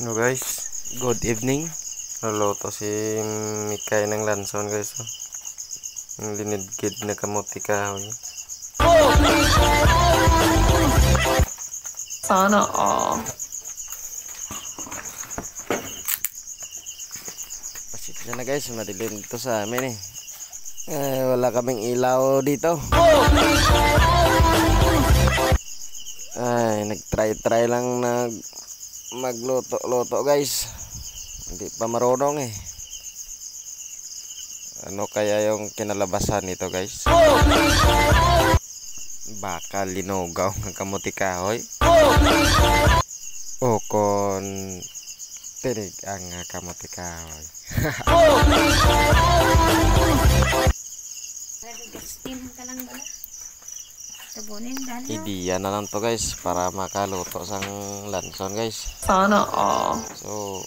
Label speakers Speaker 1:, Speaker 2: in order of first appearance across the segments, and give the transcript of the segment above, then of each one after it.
Speaker 1: Hello guys, good evening. Luluto si Mikay ng lanson guys. Yung linidgid na kamuti kahoy.
Speaker 2: Sana all.
Speaker 1: Pasensya na guys, madilim dito sa amin wala kaming ilaw dito. Ay, nagtry lang magluto-luto guys. Hindi pa marunong Ano kaya yung kinalabasan nito guys? Baka linugaw ng kamuti kahoy. O kon tinig ang kamuti kahoy.
Speaker 2: Steam ka lang ba? Tabunin dahil.
Speaker 1: Idiya na lang to guys para makaluto sang lanson guys.
Speaker 2: Sana all.
Speaker 1: So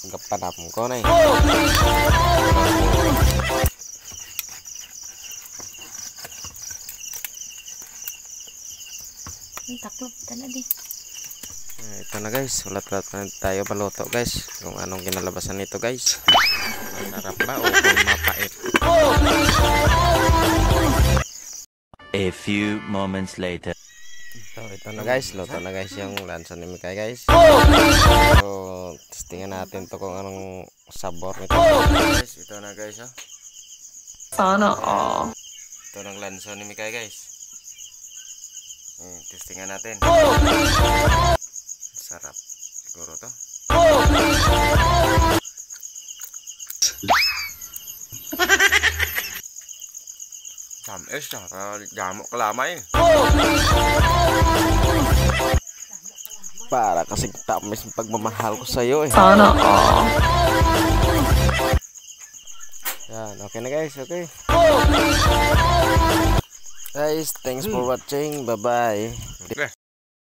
Speaker 1: gapanap ko na
Speaker 2: Ang taklop talaga
Speaker 1: Ito na guys, ulat-ulat na tayo maluto guys. Kung anong kinalabasan nito guys. Masarap ba o kung mapait?
Speaker 3: A few moments later.
Speaker 1: So ito na guys, luto na guys yung lanson ni Mikay guys. So testingan natin to kung anong sabor nito guys. Ito na guys
Speaker 2: Sana all.
Speaker 1: Ito ng lanson ni Mikay guys. Testingan natin. Sarap siguro to. Tamis jamok kelamay. Para kasing tamis ang pagmamahal ko sa iyo
Speaker 2: Sana all.
Speaker 1: Yan, okay na guys, okay. Guys, thanks for watching. Bye-bye.